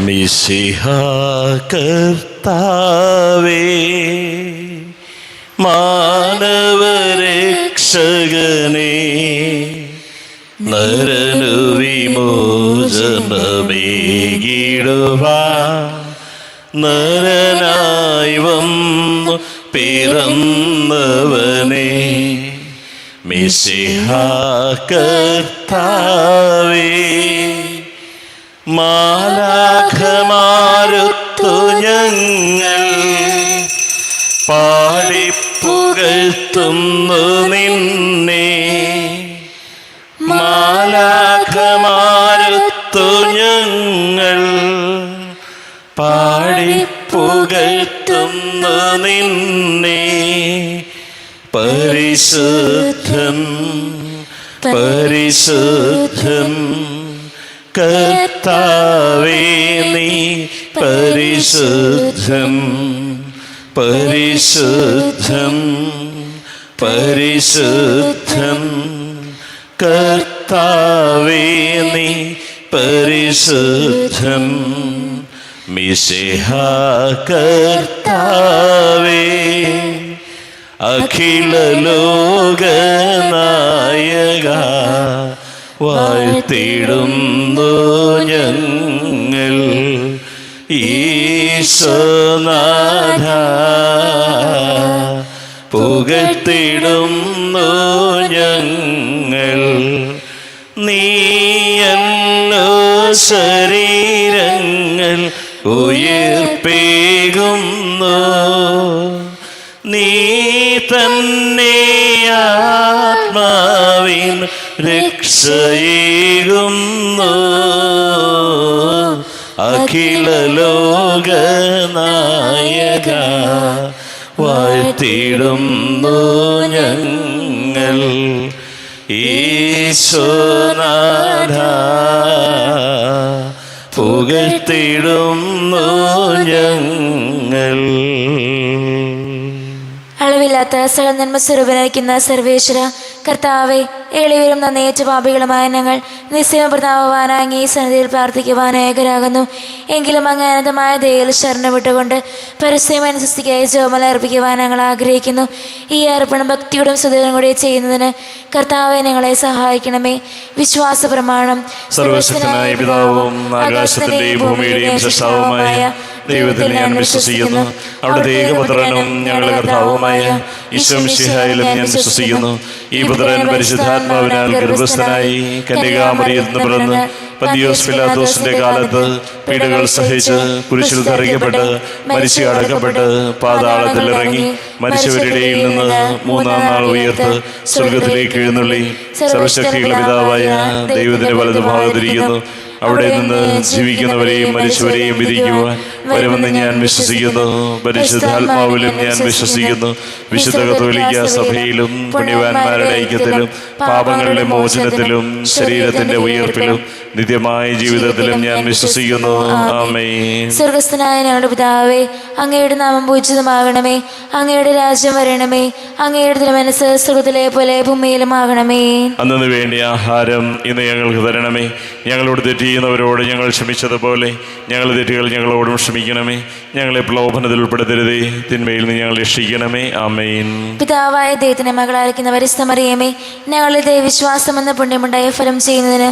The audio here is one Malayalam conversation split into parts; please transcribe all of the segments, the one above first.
മിശിഹാ കർത്താവേ, മാനവരക്ഷകനേ, നരനു വിമോചനമേകിടുവാൻ നരനായി വന്നു പിറന്നവനേ, മിശിഹാ കർത്താവേ, മാലാഖമാരുത്തു ഞങ്ങൾ പാടിപ്പുകഴ്ത്തുന്നു നിന്നെ. മാലാഖമാരുത്തു ഞങ്ങൾ പാടിപ്പുകഴ്ത്തുന്നു നിന്നെ. പരിശുദ്ധൻ പരിശുദ്ധൻ കർത്താവേ, നീ പരിശുദ്ധൻ പരിശുദ്ധൻ പരിശുദ്ധൻ കർത്താവേ, നീ പരിശുദ്ധൻ. മിശിഹാ കർത്താവേ, അഖില ലോകനായക, വാഴ്ത്തിടുന്നു ഞങ്ങൾ ഈശോനാഥ, പുകഴ്ത്തിടുന്നു ഞങ്ങൾ. നീയല്ലോ ശരീരങ്ങൾ ഉയിർപ്പേകുന്നു, നീ തന്നെ ആത്മാവിൻ രക്ഷയേകുന്നു. അഖില ലോകനായക, വാഴ്ത്തിടുന്നു ഞങ്ങൾ ഈശോനാഥ, പുകഴ്ത്തിടുന്നു ഞങ്ങൾ. അളവില്ലാത്ത സകല നന്മ സ്വരൂപനായിരിക്കുന്ന സർവേശ്വര കർത്താവെ, എളിയവരും നന്നേറ്റ പാപികളുമായ ഞങ്ങൾ നിസ്സീമപ്രതാപവാനായ അങ്ങേ സന്നിധിയിൽ പ്രാർത്ഥിക്കുവാൻ ഏകരാകുന്നു. എങ്കിലും അങ്ങ് അനന്തമായ ദയയിൽ ശരണം വിട്ടുകൊണ്ട് പരസ്യമായ സൃഷ്ടിക്കായി ജോമല അർപ്പിക്കുവാൻ ഞങ്ങൾ ആഗ്രഹിക്കുന്നു. ഈ അർപ്പണം ഭക്തിയോടും സ്തുതിയോടും കൂടി ചെയ്യുന്നതിന് കർത്താവെ ഞങ്ങളെ സഹായിക്കണമേ. വിശ്വാസ പ്രമാണം. സർവശക്തനായ പിതാവും ആകാശത്തിന്റെയും ഭൂമിയുടെയും സൃഷ്ടാവുമായ ദൈവത്തിൽ ഞാൻ വിശ്വസിക്കുന്നു. അവിടുത്തെ ഏകപുത്രനും ഞങ്ങളുടെ കർത്താവുമായ ഈശോ മിശിഹായിലും ഞാൻ വിശ്വസിക്കുന്നു. ഈ പുത്രൻ പരിശുദ്ധാത്മാവിനാൽ ഗർഭസ്ഥനായി കന്യകാമറിയത്തിൽ നിന്ന് പിറന്ന് പന്തിയോസ് പിലാത്തോസിന്റെ കാലത്ത് പീഡകൾ സഹിച്ച് കുരിശിൽ തറയ്ക്കപ്പെട്ട് മരിച്ചു അടക്കപ്പെട്ട് പാതാളത്തിൽ ഇറങ്ങി മരിച്ചവരുടെയിൽ നിന്ന് മൂന്നാം നാൾ ഉയർത്ത് സ്വർഗത്തിലേക്ക് എഴുന്നള്ളി സർവശക്തിയുള്ള പിതാവായ ദൈവത്തിന്റെ വലതുഭാഗത്തിരിക്കുന്നു. അവിടെ നിന്ന് ജീവിക്കുന്നവരെയും മരിച്ചവരെയും വിധിക്കുവാൻ വരുമെന്ന് ഞാൻ വിശ്വസിക്കുന്നു. പരിശുദ്ധാത്മാവിലും ഞാൻ വിശ്വസിക്കുന്നു. വിശുദ്ധ കത്തോലിക്ക സഭയിലും പുണ്യവാന്മാരുടെ ഐക്യത്തിലും പാപങ്ങളുടെ മോചനത്തിലും ശരീരത്തിന്റെ ഉയർപ്പിലും നിത്യമായ ജീവിതത്തിലും ഞാൻ വിശ്വസിക്കുന്നു. ആമേൻ. സ്വർഗസ്ഥനായ ഞങ്ങളുടെ പിതാവേ, അങ്ങയുടെ നാമം പൂജിതമാകണമേ. അങ്ങയുടെ രാജ്യം വരണമേ. അങ്ങയുടെ തിരുമനസ്സ് സ്വർഗത്തിലെ പോലെ ഭൂമിയിലും ആകണമേ. അന്നു വേണ്ടിയ ആഹാരം ഇന്ന് ഞങ്ങൾക്ക് തരണമേ. ഞങ്ങളോട് തെറ്റ് ചെയ്യുന്നവരോട് ഞങ്ങൾ ക്ഷമിച്ചതുപോലെ ഞങ്ങളുടെ തെറ്റുകൾ ഞങ്ങളോടും ക്ഷമിക്കണമേ. ഞങ്ങളെ പ്രലോഭനത്തിൽ ഉൾപ്പെടുത്തരുതേ, തിന്മയിൽ നിന്ന് ഞങ്ങൾ രക്ഷിക്കണമേ. ആമേൻ. പിതാവായ ദൈവത്തിന്റെ മകളായിരിക്കുന്ന പരിശുദ്ധ മറിയമേ, ഞങ്ങളുടെ ദൈവവിശ്വാസം എന്ന പുണ്യമുണ്ടായ ഫലം ചെയ്യുന്നതിന്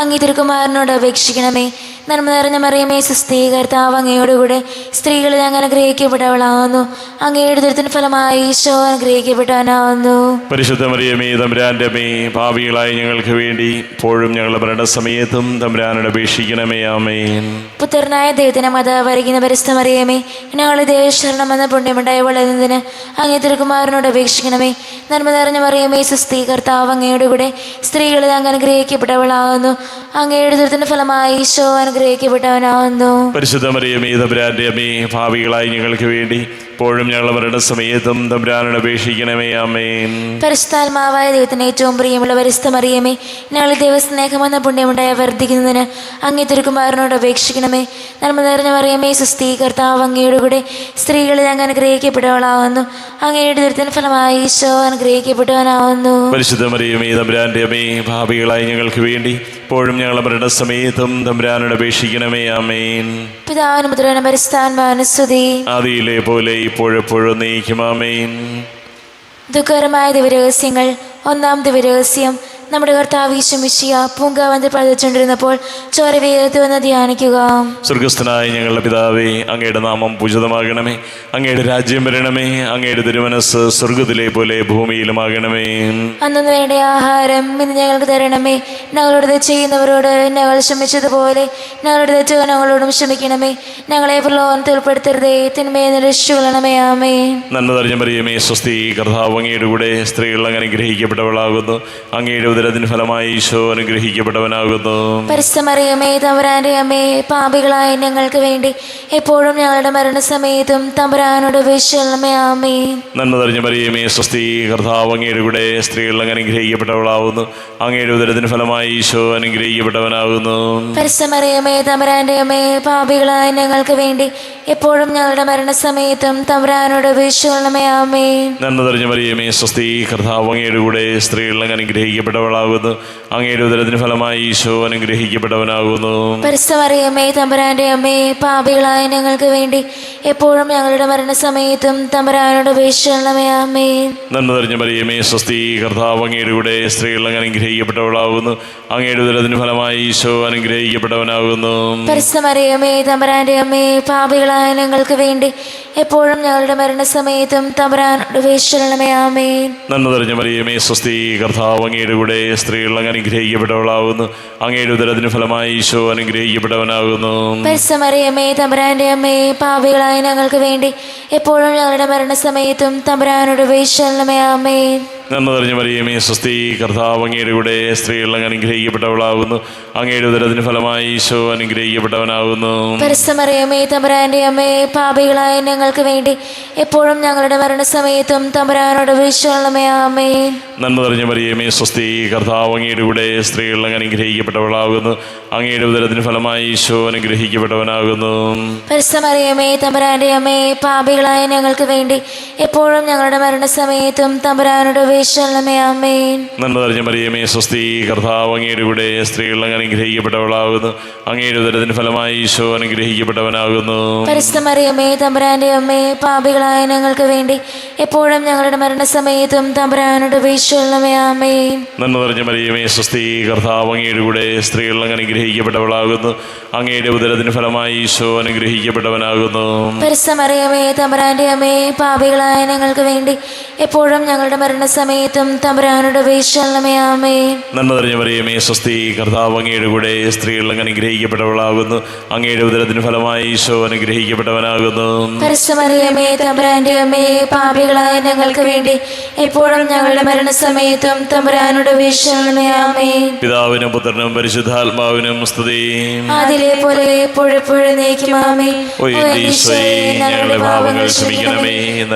അങ്ങേ തിരുക്കുമാരനോട് അപേക്ഷിക്കണമേ. നന്മ നിറഞ്ഞ മറിയമേ, സ്വസ്തി, കർത്താവ് അങ്ങയോടുകൂടെ സ്ത്രീകളിൽ അങ്ങ് അനുഗ്രഹിക്കപ്പെട്ടവളാവുന്നു. അങ്ങയുടെ ദുരിതത്തിന് ഫലമായി ഈശോ അനുഗ്രഹിക്കപ്പെട്ടവനാവുന്നു. പരിശുദ്ധ മറിയമേ, തമ്പുരാന്റെ അമ്മേ, പാപികളായ ഞങ്ങൾക്ക് വേണ്ടി ഇപ്പോഴും ഞങ്ങളുടെ മരണസമയത്തും തമ്പുരാനോട് അപേക്ഷിക്കണമേ. ആമേൻ. പുത്രനായ ദൈവത്തിന്റെ മാതാവായിരിക്കുന്ന പരിശുദ്ധ മറിയമേ, ഞങ്ങളുടെ ദൈവശരണം എന്ന പുണ്യമുണ്ടായ വളരുന്നതിന് അങ്ങേ തിരുക്കുമാരനോട് അപേക്ഷിക്കണമേ. നന്മ നിറഞ്ഞ മറിയമേ, സ്വസ്തി, കർത്താവ് അങ്ങയോടുകൂടെ സ്ത്രീകളിൽ അങ്ങ് അനുഗ്രഹിക്കപ്പെട്ടവളാവുന്നു. അങ്ങയുടെ ദുരിതത്തിന് ഫലമായി ഈശോ അനുഗ്രഹിക്കപ്പെട്ടവനാവുന്നു. പരിശുദ്ധ മറിയമേ, തമ്പുരാന്റെ അമ്മേ, പാപികളായി ഞങ്ങൾക്ക് വേണ്ടി ഇപ്പോഴും ഞങ്ങളുടെ മരണസമയത്തും തമ്പുരാനോട് അപേക്ഷിക്കണമേ. ആമേൻ. പരിശുദ്ധാത്മാവായ ദൈവത്തിന് ഏറ്റവും പ്രിയമുള്ള പരിശുദ്ധ മറിയമേ, ഞങ്ങളുടെ ദൈവസ്നേഹമെന്ന പുണ്യമുണ്ടായ വർദ്ധിക്കുന്നതിന് അങ്ങേ തിരുക്കുമാരനോട് അപേക്ഷിക്കണമേ. നന്മ നിറഞ്ഞ മറിയമേ, സ്വസ്തി, കർത്താവ് അങ്ങയോടുകൂടെ സ്ത്രീകളിൽ അങ്ങ് അനുഗ്രഹിക്കപ്പെട്ടവളാവുന്നു. അങ്ങയുടെ ദുരിതത്തിന് ഫലമായി ഈശോ അനുഗ്രഹിക്കപ്പെട്ടവനാവുന്നു. പരിശുദ്ധ മറിയമേ, തമ്പുരാന്റെ അമ്മേ, പാപികളായി ഞങ്ങൾക്ക് വേണ്ടി ഇപ്പോഴും ഞങ്ങളുടെ മരണസമയത്തും തമ്പുരാനോട് അപേക്ഷിക്കണമേ. ആമേൻ. പിതാവിനും പുത്രനും പരിശുദ്ധാത്മാവിനും സ്തുതി. ആദിയിലെ പോലെ ഇപ്പോഴെപ്പോഴും നീക്കും. ആമേൻ. ദുഃഖകരമായ ദിവരഹസ്യങ്ങൾ. ഒന്നാം ദിവരഹസ്യം. നമ്മുടെ കർത്താവ് ഈശോ മിശിഹ പൂങ്കാവനത്തിൽ പതിച്ചുകൊണ്ടിരുന്നപ്പോൾ ചോര വീഴ്ത്തുവെന്ന് ധ്യാനിക്കുക. സ്വർഗസ്ഥനായ ഞങ്ങളുടെ പിതാവേ, അങ്ങയുടെ നാമം പൂജിതമാകണമേ. അങ്ങയുടെ രാജ്യം വരണമേ. അങ്ങയുടെ തിരുമനസ് സ്വർഗത്തിലെ പോലെ ഭൂമിയിലുമാകണമേ. അന്നു വേണ്ട ആഹാരം ഇന്ന് ഞങ്ങൾക്ക് തരണമേ. ഞങ്ങളോട് തെറ്റ് ചെയ്യുന്നവരോട് ഞങ്ങൾ ക്ഷമിച്ചതുപോലെ ഞങ്ങളുടെ തെറ്റുകൾ ഞങ്ങളോടും ക്ഷമിക്കണമേ. ഞങ്ങളെ പ്രലോഭനത്തിൽ ഉൾപ്പെടുത്തരുതേ, തിന്മയെ നിന്ന് രക്ഷിച്ചുകൊള്ളണമേ. ആമേൻ. നന്മ നിറഞ്ഞ മറിയമേ, സ്വസ്തി. കർത്താവ് അങ്ങയുടെ കൂടെ സ്ത്രീകൾ അങ്ങ് അനുഗ്രഹിക്കപ്പെട്ടവളാകുന്നു. അങ്ങയുടെ ഉദരത്തിന് ഫലമായി ഈശോ അനുഗ്രഹിക്കപ്പെട്ടവനാകുന്നു. പരിശുദ്ധ മറിയമേ, തമ്പുരാന്റെ അമ്മേ, പാപികളായ ഞങ്ങൾക്ക് വേണ്ടി എപ്പോഴും ഞങ്ങളുടെ മരണസമയത്തും തമ്പുരാനോട് അപേക്ഷിക്കണമേ. ആമേൻ. നന്മ നിറഞ്ഞ മറിയമേ, സ്വസ്തി. കർത്താവ് അങ്ങയുടെ കൂടെ സ്ത്രീകൾ അങ്ങ് അനുഗ്രഹിക്കപ്പെട്ടവളാകുന്നു. അങ്ങയുടെ ഉദരത്തിന് ഫലമായി ഈശോ അനുഗ്രഹിക്കപ്പെട്ടവനാകുന്നു. പരിശുദ്ധ മറിയമേ, തമ്പുരാന്റെ അമ്മേ, പാപികളായ ഞങ്ങൾക്ക് വേണ്ടി എപ്പോഴും ഞങ്ങളുടെ മരണസമയത്തും തമ്പുരാനോട് അപേക്ഷിക്കണമേ. ആമേൻ. നന്മ നിറഞ്ഞ മറിയമേ, സ്വസ്തി. കർത്താവ് അങ്ങയുടെ കൂടെ സ്ത്രീകൾ അങ്ങ് അനുഗ്രഹിക്കപ്പെട്ടവളാകുന്നു. അങ്ങയുടെ ഉദരത്തിന് ഫലമായി ഈശോ അനുഗ്രഹിക്കപ്പെട്ടവനാകുന്നു. പരിശുദ്ധ മറിയമേ, തമ്പുരാന്റെ അമ്മേ, പാപികളായ ഞങ്ങൾക്ക് വേണ്ടി എപ്പോഴും ഞങ്ങളുടെ മരണസമയത്തും തമ്പുരാനോട് അപേക്ഷിക്കണമേ. ആമേൻ. നന്മ നിറഞ്ഞ മറിയമേ, സ്വസ്തി. കർത്താവ് അങ്ങയുടെ കൂടെ സ്ത്രീകൾ അങ്ങ് അനുഗ്രഹിക്കപ്പെട്ടവളാകുന്നു. അങ്ങയുടെ ഉദരത്തിന് ഫലമായി ഈശോ അനുഗ്രഹിക്കപ്പെട്ടവനാകുന്നു. പരിശുദ്ധ മറിയമേ, തമ്പുരാന്റെ അമ്മേ, പാപികളായ ഞങ്ങൾക്ക് വേണ്ടി എപ്പോഴും ഞങ്ങളുടെ മരണസമയത്തും തമ്പുരാനോട് അപേക്ഷിക്കണമേ. ആമേൻ. നന്മ നിറഞ്ഞ മറിയമേ, സ്വസ്തി. കർത്താവ് അങ്ങയുടെ കൂടെ സ്ത്രീകൾ അങ്ങ് അനുഗ്രഹിക്കപ്പെട്ടവളാകുന്നു. അങ്ങയുടെ ഉദരത്തിന് ഫലമായി ഈശോ അനുഗ്രഹിക്കപ്പെട്ടവനാകുന്നു. പരിശുദ്ധ മറിയമേ, തമ്പുരാന്റെ അമ്മേ, പാപികളായ ഞങ്ങൾക്ക് വേണ്ടി എപ്പോഴും ഞങ്ങളുടെ മരണസമയത്തും തമ്പുരാനോട് അപേക്ഷിക്കണമേ. ആമേൻ. നന്മ നിറഞ്ഞ മറിയമേ, സ്വസ്തി. കർത്താവ് അങ്ങയുടെ കൂടെ സ്ത്രീകൾ അങ്ങ് അനുഗ്രഹിക്കപ്പെട്ടവളാകുന്നു. അങ്ങയുടെ ഉദരത്തിന് ഫലമായി ഈശോ അനുഗ്രഹിക്കപ്പെട്ടവനാകുന്നു. പരിശുദ്ധ മറിയമേ, തമ്പുരാന്റെ അമ്മേ, പാപികളായ ഞങ്ങൾക്ക് വേണ്ടി എപ്പോഴും ഞങ്ങളുടെ മരണസമയത്തും തമ്പുരാനോട് അപേക്ഷിക്കണമേ. ആമേൻ. നന്മ നിറഞ്ഞ മറിയമേ, സ്വസ്തി. കർത്താവ് അങ്ങയുടെ കൂടെ സ്ത്രീകൾ അങ്ങ് അനുഗ്രഹിക്കപ്പെട്ടവളാകുന്നു. അങ്ങയുടെ ഉദരത്തിന് ഫലമായി ഈശോ അനുഗ്രഹിക്കപ്പെട്ടവനാകുന്നു. പരിശുദ്ധ മറിയമേ, തമ്പുരാന്റെ അമ്മേ, പാപികളായ ഞങ്ങൾക്ക് വേണ്ടി എപ്പോഴും ഞങ്ങളുടെ മരണസമയത്തും തമ്പുരാനോട് അപേക്ഷിക്കണമേ. ആമേൻ. നന്മ നിറഞ്ഞ മറിയമേ, സ്വസ്തി. കർത്താവ് അങ്ങയുടെ കൂടെ സ്ത്രീകൾ അങ്ങ് അനുഗ്രഹിക്കപ്പെട്ടവളാകുന്നു. അങ്ങയുടെ ഉദരത്തിന് ഫലമായി ഈശോ അനുഗ്രഹിക്കപ്പെട്ടവനാകുന്നു. പരിശുദ്ധ മറിയമേ, തമ്പുരാന്റെ അമ്മേ, പാപികളായ ഞങ്ങൾക്ക് വേണ്ടി എപ്പോഴും ഞങ്ങളുടെ മരണസമയത്തും തമ്പുരാനോട് അപേക്ഷിക്കണമേ. ആമേൻ. നന്മ നിറഞ്ഞ മറിയമേ, സ്വസ്തി. കർത്താവ് അങ്ങയുടെ കൂടെ സ്ത്രീകൾ അങ്ങ് അനുഗ്രഹിക്കപ്പെട്ടവളാകുന്നു. അങ്ങയുടെ ഉദരത്തിന് ഫലമായി ഈശോ അനുഗ്രഹിക്കപ്പെട്ടവനാകുന്നു. പരിശുദ്ധ മറിയമേ, തമ്പുരാന്റെ അമ്മേ, പാപികളായ ഞങ്ങൾക്ക് വേണ്ടി എപ്പോഴും ഞങ്ങളുടെ മരണസമയത്തും തമ്പുരാനോട് അപേക്ഷിക്കണമേ. ആമേൻ. നന്മ നിറഞ്ഞ മറിയമേ, സ്വസ്തി. കർത്താവ് അങ്ങയുടെ കൂടെ സ്ത്രീകൾ അങ്ങ് അനുഗ്രഹിക്കപ്പെട്ടവളാകുന്നു. അങ്ങയുടെ ഉദരത്തിന് ഫലമായി ഈശോ അനുഗ്രഹിക്കപ്പെട്ടവനാകുന്നു. പരിശുദ്ധ മറിയമേ, തമ്പുരാന്റെ അമ്മേ, പാപികളായ ഞങ്ങൾക്ക് വേണ്ടി എപ്പോഴും ഞങ്ങളുടെ മരണസമയത്തും തമ്പുരാനോട് അപേക്ഷിക്കണമേ. ആമേൻ. പിതാവിനും പുത്രനും പരിശുദ്ധാത്മാവിനും സ്തുതി. അതിലെ പോലെ എപ്പോഴെപ്പോഴും നീക്കും. ആമേൻ. ഓ എന്റെ ഈശോയെ, ഞങ്ങളുടെ പാപങ്ങൾ ക്ഷമിക്കണമേ.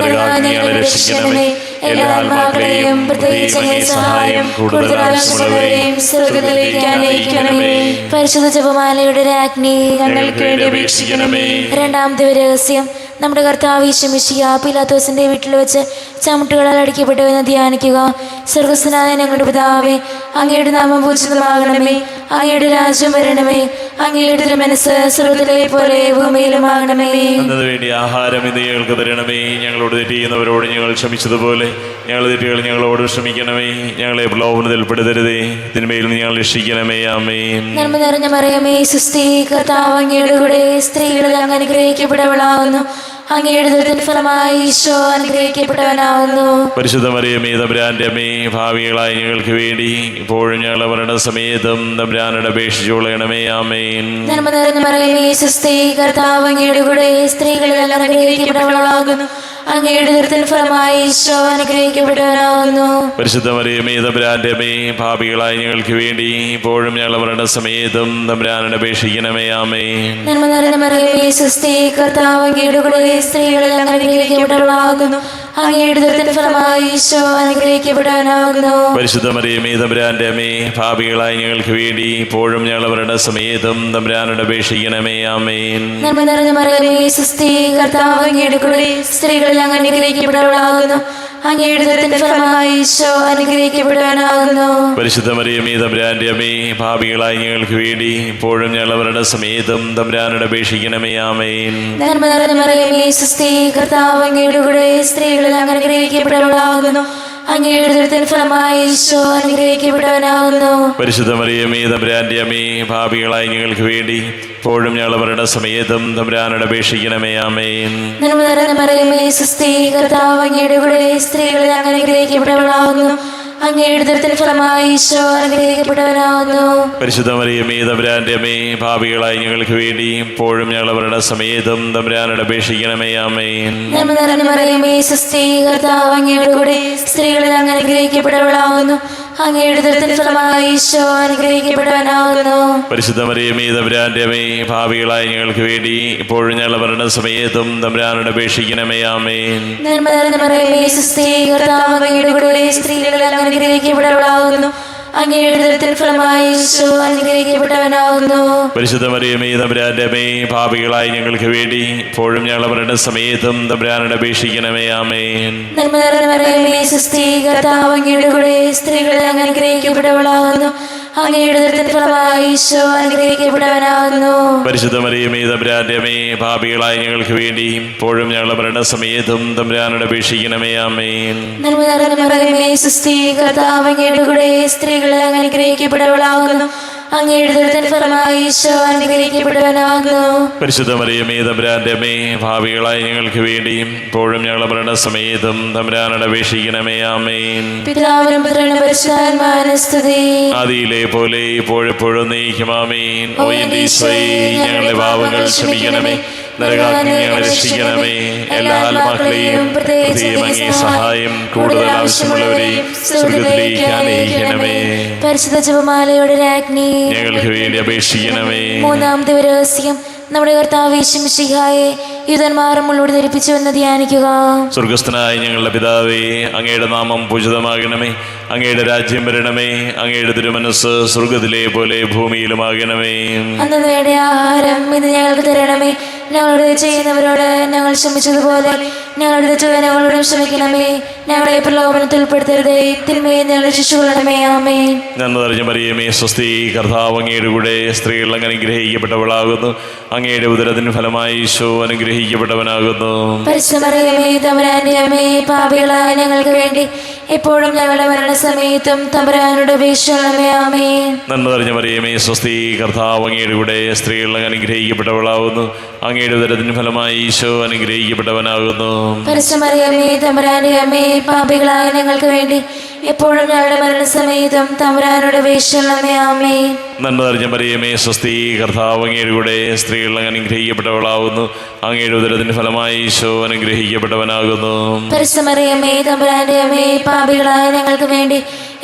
ഞങ്ങളെ രക്ഷിക്കണമേ. എല്ലാ ആത്മാക്കളെയും പ്രത്യേകിച്ച് അങ്ങേ സഹായം കൂടുതൽ ആവശ്യമുള്ളവരെയും സ്വർഗ്ഗത്തിലേക്ക് അനയിക്കണമേ. പരിശുദ്ധ ജപമാലയുടെ രാജ്ഞി ഞങ്ങൾക്ക് വേണ്ടി അപേക്ഷിക്കണമേ. രണ്ടാം ദിവരഹസ്യം. നമ്മുടെ കർത്താവ് ഈശോ മിശിഹ പീലാത്തോസിന്റെ വീട്ടിൽ വെച്ച് ചവിട്ടുകളാൽ അടിക്കപ്പെട്ടുവെന്ന് ധ്യാനിക്കുക. സ്വർഗ്ഗസ്ഥനായ ഞങ്ങളുടെ പിതാവേ, അങ്ങയുടെ നാമം പൂജിതമാകണമേ. അങ്ങയുടെ രാജ്യം വരണമേ. അങ്ങയുടെ തിരുമനസ്സ് സ്വർഗ്ഗത്തിലെ പോലെ ഭൂമിയിലുമാകണമേ. അന്നതിനു വേണ്ടി ആഹാരം ഇന്ന് ഞങ്ങൾക്ക് തരണമേ. ഞങ്ങളോട് തെറ്റ് ചെയ്യുന്നവരോട് ഞങ്ങൾ ക്ഷമിച്ചതുപോലെ ഞങ്ങളുടെ തെറ്റുകൾ ഞങ്ങളോട് ക്ഷമിക്കണമേ. ഞങ്ങളെ പ്രലോഭനത്തിൽ ഉൾപ്പെടുത്തരുതേ, തിന്മയിൽ നിന്ന് ഞങ്ങൾ രക്ഷിക്കണമേ. ആമേൻ. നന്മ നിറഞ്ഞ മറിയമേ, സുസ്ഥി. കർത്താവ് അങ്ങയുടെ കൂടെ സ്ത്രീകളിൽ അങ്ങ് അനുഗ്രഹിക്കപ്പെട്ടവളാകുന്നു. അങ്ങയുടെ ദുരിതത്തിന് ഫലമായി ഈശോ അനുഗ്രഹിക്കപ്പെട്ടവനാകുന്നു. പരിശുദ്ധ മറിയമേ, തമ്പുരാന്റെ അമ്മേ, ഭാവികളായ ഞങ്ങൾക്ക് വേണ്ടി ഇപ്പോഴും ഞങ്ങളുടെ മരണസമയത്തും തമ്പുരാനോട് അപേക്ഷിച്ചുകൊള്ളണമേ. ആമേൻ. നന്മ നിറഞ്ഞ മറിയമേ, സുസ്ഥി. കർത്താവ് അങ്ങയുടെ കൂടെ സ്ത്രീകളിൽ അങ്ങ് അനുഗ്രഹിക്കപ്പെട്ടവളാകുന്നു. അങ്ങയുടെ ദുരിതത്തിന് ഫലമായി ഈശോ അനുഗ്രഹിക്കപ്പെട്ടവനാകുന്നു. പരിശുദ്ധ മറിയമേ, തമ്പുരാന്റെ അമ്മേ, ഭാവികളായ ഞങ്ങൾക്ക് വേണ്ടി ഇപ്പോഴും ഞങ്ങളുടെ മരണസമയത്തും തമ്പുരാനോട് അപേക്ഷിക്കണമേ. ആമേൻ. നന്മ നിറഞ്ഞ മറിയമേ, സുസ്ഥി. കർത്താവ് അങ്ങയുടെ കൂടെ സ്ത്രീകളിൽ അങ്ങ് അനുഗ്രഹിക്കപ്പെട്ടവളാകുന്നു. അങ്ങയുടെ ഉദരത്തിൻ ഫലമായി ഈശോ അനുഗ്രഹിക്കപ്പെട്ടവനാകുന്നു. പരിശുദ്ധ മറിയമേ തമ്പുരാന്റെ അമ്മേ, പാപികളായ ഞങ്ങൾക്ക് വേണ്ടി ഇപ്പോഴും ഞങ്ങളവരുടെ സമയത്തും തമ്പുരാനോട് അപേക്ഷിക്കണമേ. ആമേൻ. നന്മ നിറഞ്ഞ മറിയമേ സ്വസ്തി, കർത്താവ് അങ്ങയുടെ കൂടെ സ്ത്രീകളിൽ അങ്ങ് അനുഗ്രഹിക്കപ്പെട്ടവളാകുന്നു. അങ്ങയുടെ ഉദരത്തിൻ ഫലമായി ഈശോ അനുഗ്രഹിക്കപ്പെട്ടവനാകുന്നു. പരിശുദ്ധ മറിയമേ തമ്പുരാന്റെ അമ്മേ, പാപികളായ ഞങ്ങൾക്ക് വേണ്ടി ഇപ്പോഴും ഞങ്ങളവരുടെ സമയത്തും തമ്പുരാനോട് അപേക്ഷിക്കണമേ. ആമേൻ. നന്മ നിറഞ്ഞ മറിയമേ സ്വസ്തി, കർത്താവ് അങ്ങയുടെ കൂടെ സ്ത്രീകളിൽ അങ്ങ് അനുഗ്രഹിക്കപ്പെട്ടവളാകുന്നു. അങ്ങയുടെ ഉദരത്തിൻ ഫലമായി ഈശോ അനുഗ്രഹിക്കപ്പെട്ടവനാകുന്നു. പരിശുദ്ധ മറിയമേ തമ്പുരാന്റെ അമ്മേ, പാപികളായ ഞങ്ങൾക്ക് വേണ്ടി ഇപ്പോഴും ഞങ്ങളവരുടെ സമയത്തും തമ്പുരാനോട് അപേക്ഷിക്കണമേ. ആമേൻ. നന്മ നിറഞ്ഞ മറിയമേ സ്വസ്തി, കർത്താവ് അങ്ങയുടെ കൂടെ സ്ത്രീകളിൽ അങ്ങ് അനുഗ്രഹിക്കപ്പെട്ടവളാകുന്നു. അങ്ങയുടെ ഉദരത്തിൻ ഫലമായി ഈശോ അനുഗ്രഹിക്കപ്പെട്ടവനാകുന്നു. പരിശുദ്ധ മറിയമേ തമ്പുരാന്റെ അമ്മേ, പാപികളായ ഞങ്ങൾക്ക് വേണ്ടി ഇപ്പോഴും ഞങ്ങളവരുടെ സമയത്തും തമ്പുരാനോട് അപേക്ഷിക്കണമേ. ആമേൻ. നന്മ നിറഞ്ഞ മറിയമേ സ്വസ്തി, കർത്താവ് അങ്ങയുടെ കൂടെ സ്ത്രീകളിൽ അങ്ങ് അനുഗ്രഹിക്കപ്പെട്ടവളാകുന്നു. അങ്ങയുടെ ഉദരത്തിൻ ഫലമായി ഈശോ അനുഗ്രഹിക്കപ്പെട്ടവനാകുന്നു. പരിശുദ്ധ മറിയമേ തമ്പുരാന്റെ അമ്മേ, പാപികളായ ഞങ്ങൾക്ക് വേണ്ടി ഇപ്പോഴും ഞങ്ങളവരുടെ സമയത്തും തമ്പുരാനോട് അപേക്ഷിക്കണമേ. ആമേൻ. നന്മ നിറഞ്ഞ മറിയമേ സ്വസ്തി, കർത്താവ് അങ്ങയുടെ കൂടെ സ്ത്രീകളിൽ അങ്ങ് അനുഗ്രഹിക്കപ്പെട്ടവളാകുന്നു. അങ്ങയുടെ ഉദരത്തിൻ ഫലമായി ഈശോ അനുഗ്രഹിക്കപ്പെട്ടവനാകുന്നു. പരിശുദ്ധ മറിയമേ തമ്പുരാന്റെ അമ്മേ, പാപികളായ ഞങ്ങൾക്ക് വേണ്ടി ഇപ്പോഴും ഞങ്ങളവരുടെ സമയത്തും തമ്പുരാനോട് അപേക്ഷിക്കണമേ. ആമേൻ. നന്മ നിറഞ്ഞ മറിയമേ സ്വസ്തി, കർത്താവ് അങ്ങയുടെ കൂടെ സ്ത്രീകളിൽ അങ്ങ് അനുഗ്രഹിക്കപ്പെട്ടവളാകുന്നു. അങ്ങയുടെ ഉദരത്തിൻ ഫലമായി ഈശോ അനുഗ്രഹിക്കപ്പെട്ടവനാകുന്നു. പരിശുദ്ധ മറിയമേ തമ്പുരാന്റെ അമ്മേ, പാപികളായ ഞങ്ങൾക്ക് വേണ്ടി ഇപ്പോഴും ഞങ്ങളവരുടെ സമയത്തും തമ്പുരാനോട് അപേക്ഷിക്കണമേ. ആമേൻ. നന്മ നിറഞ്ഞ മറിയമേ സ്വസ്തി, കർത്താവ് അങ്ങയുടെ കൂടെ സ്ത്രീകളിൽ അങ്ങ് അനുഗ്രഹിക്കപ്പെട്ടവളാകുന്നു. അങ്ങയുടെ ഉദരത്തിൻ ഫലമായി ഈശോ അനുഗ്രഹിക്കപ്പെട്ടവനാകുന്നു. പരിശുദ്ധ മറിയമേ തമ്പുരാന്റെ അമ്മേ, പാപികളായ ഞങ്ങൾക്ക് വേണ്ടി ഇപ്പോഴും ഞങ്ങളവരുടെ സമയത്തും തമ്പുരാനോട് അപേക്ഷിക്കണമേ. ആമേൻ. പിതാവിനും പുത്രനും പരിശുദ്ധാത്മാവിനും സ്തുതി. ആദിയിലെ പോലെ ഇപ്പോഴെപ്പോഴും നയിക്കും. ആമേൻ. ഓ എന്റെ ഈശോയേ, ഞങ്ങളുടെ പാപങ്ങൾ ക്ഷമിക്കണമേ, നരകാഗ്നി ഞങ്ങളെ രക്ഷിക്കണമേ. എല്ലാ ആത്മാക്കളെയും പ്രത്യേകം അങ്ങേ സഹായം കൂടുതൽ ആവശ്യമുള്ളവരെയും സ്വർഗ്ഗത്തിലേക്ക് ആനയിക്കണമേ. പരിശുദ്ധ ജപമാലയുടെ രാജ്ഞി ഞങ്ങൾക്ക് വേണ്ടി അപേക്ഷിക്കണമേ. മൂന്നാമത്തെ രഹസ്യം, നമ്മുടെ കർത്താവ് യേശു മിശിഹായെ യൂദന്മാർ മുള്ളോട് ധരിപ്പിച്ചുവെന്ന് ധ്യാനിക്കുക. സ്വർഗസ്ഥനായ ഞങ്ങളുടെ പിതാവേ, അങ്ങയുടെ നാമം പൂജിതമാകണമേ. അങ്ങയുടെ രാജ്യം വരണമേ. അങ്ങയുടെ തിരുമനസ് സ്വർഗത്തിലെ പോലെ ഭൂമിയിലുമാകണമേ. അന്ന് വേണ്ട ആഹാരം ഇന്ന് ഞങ്ങൾക്ക് തരണമേ. ഞങ്ങളോട് ചെയ്യുന്നവരോട് ഞങ്ങൾ ക്ഷമിച്ചതുപോലെ ഞങ്ങളുടെ തെറ്റുകൾ ഞങ്ങളോടും ക്ഷമിക്കണമേ. ഞങ്ങളെ പ്രലോഭനത്തിൽ ഉൾപ്പെടുത്തരുതേ, തിന്മയെ ഞങ്ങളെ ശിശുകൊള്ളണമേ. ആമേൻ. നന്മ നിറഞ്ഞ മറിയമേ സ്വസ്തി, കർത്താവ് അങ്ങയുടെ കൂടെ സ്ത്രീകൾ അങ്ങ് അനുഗ്രഹിക്കപ്പെട്ടവളാകുന്നു. അങ്ങയുടെ ഉദരത്തിന് ഫലമായി ഈശോ അനുഗ്രഹിക്കപ്പെട്ടവനാകുന്നു. പരിശുദ്ധ മറിയമേ തമ്പുരാന്റെ അമ്മേ, പാപികളായ ഞങ്ങൾക്ക് വേണ്ടി എപ്പോഴും ഞങ്ങളുടെ മരണസമയത്തും തമ്പുരാനോട് അപേക്ഷിക്കണമേ. ആമേൻ. നന്മ നിറഞ്ഞ മറിയമേ സ്വസ്തി, കർത്താവ് അങ്ങയുടെ കൂടെ സ്ത്രീകൾ അങ്ങ് അനുഗ്രഹിക്കപ്പെട്ടവളാകുന്നു. അങ്ങയുടെ ഉദരത്തിന് ഫലമായി ഈശോ അനുഗ്രഹിക്കപ്പെട്ടവനാകുന്നു. പരിശുദ്ധ മറിയമേ തമ്പുരാന്റെ അമ്മേ, പാപികളായ ഞങ്ങൾക്ക് വേണ്ടി എപ്പോഴും ഞങ്ങളുടെ മരണസമയത്തും തമ്പുരാനോട് അപേക്ഷിക്കണമേ. ആമേൻ. നന്മ നിറഞ്ഞ മറിയമേ സ്വസ്തി, കർത്താവ് അങ്ങയുടെ കൂടെ സ്ത്രീകൾ അങ്ങ് അനുഗ്രഹിക്കപ്പെട്ടവളാകുന്നു. അങ്ങയുടെ ഉദരത്തിന് ഫലമായി ഈശോ അനുഗ്രഹിക്കപ്പെട്ടവനാകുന്നു. പരിശുദ്ധ മറിയമേ തമ്പുരാന്റെ അമ്മേ, പാപികളായ ഞങ്ങൾക്ക് വേണ്ടി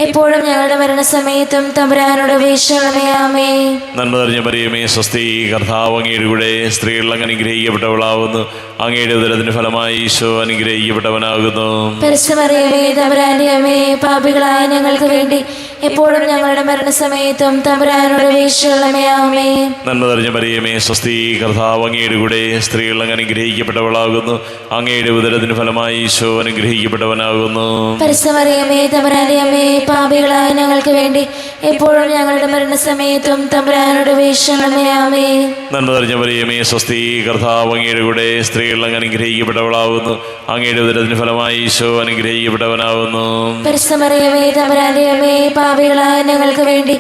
എപ്പോഴും ഞങ്ങളുടെ മരണസമയത്തും തമ്പുരാനോട് അപേക്ഷിക്കണമേ. ആമേൻ. നന്മ നിറഞ്ഞ മറിയമേ സ്വസ്തി, കർത്താവ് അങ്ങയുടെ കൂടെ സ്ത്രീകൾ അങ്ങ് അനുഗ്രഹിക്കപ്പെട്ടവളാകുന്നു. അങ്ങയുടെ ഉദരത്തിന് ഫലമായി ഈശോ അനുഗ്രഹിക്കപ്പെട്ടവനാകുന്നു. പരിശുദ്ധ മറിയമേ തമ്പുരാന്റെ അമ്മേ, പാപികളായ ഞങ്ങൾക്ക് വേണ്ടി എപ്പോഴും ഞങ്ങളുടെ മരണസമയത്തും തമ്പുരാനോട് അപേക്ഷിക്കണമേ. ആമേൻ. നന്മ നിറഞ്ഞ മറിയമേ സ്വസ്തി, കർത്താവ് അങ്ങയുടെ കൂടെ സ്ത്രീകൾ അങ്ങ് അനുഗ്രഹിക്കപ്പെട്ടവളാകുന്നു. അങ്ങയുടെ ഉദരത്തിന് ഫലമായി ഈശോ അനുഗ്രഹിക്കപ്പെട്ടവനാകുന്നു. പരിശുദ്ധ മറിയമേ തമ്പുരാന്റെ അമ്മേ, പാപികളായ ഞങ്ങൾക്ക് വേണ്ടി എപ്പോഴും ഞങ്ങളുടെ മരണസമയത്തും തമ്പുരാനോട് അപേക്ഷിക്കണമേ. ആമേൻ. നന്മ നിറഞ്ഞ മറിയമേ സ്വസ്തി, കർത്താവ് അങ്ങയുടെ കൂടെ സ്ത്രീകൾ അങ്ങ് അനുഗ്രഹിക്കപ്പെട്ടവളാകുന്നു. അങ്ങയുടെ ഉദരത്തിന് ഫലമായി ഈശോ അനുഗ്രഹിക്കപ്പെട്ടവനാകുന്നു. പരിശുദ്ധ മറിയമേ തമ്പുരാന്റെ അമ്മേ, പാപികളായ ഞങ്ങൾക്ക് വേണ്ടി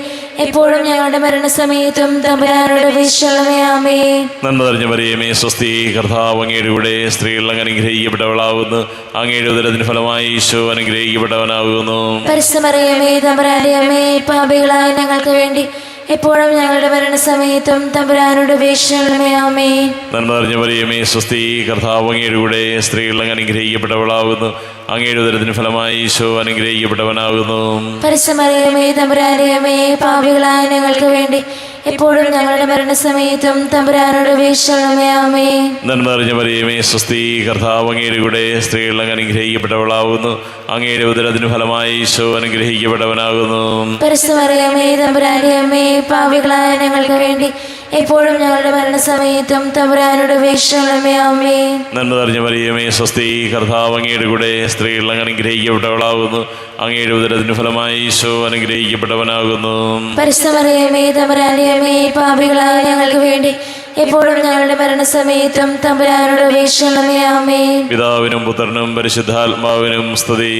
എപ്പോഴും ഞങ്ങളുടെ മരണസമയത്തും തമ്പുരാനോട് അപേക്ഷിക്കണമേ. ആമേൻ. നന്മ നിറഞ്ഞ മറിയമേ സ്വസ്തി, കർത്താവ് അങ്ങയുടെ കൂടെ സ്ത്രീകൾ അങ്ങ് അനുഗ്രഹിക്കപ്പെട്ടവളാകുന്നു. അങ്ങയുടെ ഉദരത്തിന് ഫലമായി ഈശോ അനുഗ്രഹിക്കപ്പെട്ടവനാകുന്നു. പരിശുദ്ധ മറിയമേ തമ്പുരാന്റെ അമ്മേ, പാപികളായ ഞങ്ങൾക്ക് വേണ്ടി എപ്പോഴും ഞങ്ങളുടെ മരണസമയത്തും തമ്പുരാനോട് അപേക്ഷിക്കണമേ. ആമേൻ. നന്മ നിറഞ്ഞ മറിയമേ സ്വസ്തി, കർത്താവ് അങ്ങയുടെ കൂടെ സ്ത്രീകൾ അങ്ങ് അനുഗ്രഹിക്കപ്പെട്ടവളാകുന്നു. അങ്ങയുടെ ഉദരത്തിന് ഫലമായി ഈശോ അനുഗ്രഹിക്കപ്പെട്ടവനാകുന്നു. പരിശുദ്ധമറിയമേ തമ്പുരാന്റെ അമ്മേ, പാപികളായ ഞങ്ങൾക്ക് വേണ്ടി എപ്പോഴും ഞങ്ങളുടെ മരണസമയത്തും തമ്പുരാനോട് അപേക്ഷിക്കണമേ. ആമേൻ. നന്മ നിറഞ്ഞ മറിയമേ, സ്വസ്തി, കർത്താവ് അങ്ങയുടെ കൂടെ സ്ത്രീകൾ അങ്ങ് അനുഗ്രഹിക്കപ്പെട്ടവളാകുന്നു. അങ്ങയുടെ ഉദരത്തിന് ഫലമായി ഈശോ അനുഗ്രഹിക്കപ്പെട്ടവനാകുന്നു. പരിശുദ്ധമറിയമേ തമ്പുരാന്റെ അമ്മേ, പാപികളായ ഞങ്ങൾക്ക് വേണ്ടി എപ്പോഴും ഞങ്ങളുടെ മരണസമയത്തും തമ്പുരാനോട് അപേക്ഷിക്കണമേ. ആമേൻ. നന്മ നിറഞ്ഞ മറിയമേ, സ്വസ്തി, കർത്താവ് അങ്ങയുടെ കൂടെ സ്ത്രീകൾ അങ്ങ് അനുഗ്രഹിക്കപ്പെട്ടവളാകുന്നു. അങ്ങയുടെ ഉദരത്തിന് ഫലമായി ഈശോ അനുഗ്രഹിക്കപ്പെട്ടവനാകുന്നു. പരിശുദ്ധമറിയമേ തമ്പുരാന്റെ അമ്മേ, പാപികളായ ഞങ്ങൾക്ക് വേണ്ടി എപ്പോഴും ഞങ്ങളുടെ മരണസമയത്തും തമ്പുരാനോട് അപേക്ഷിക്കണമേ. ആമേൻ. പിതാവിനും പുത്രനും പരിശുദ്ധാത്മാവിനും സ്തുതി.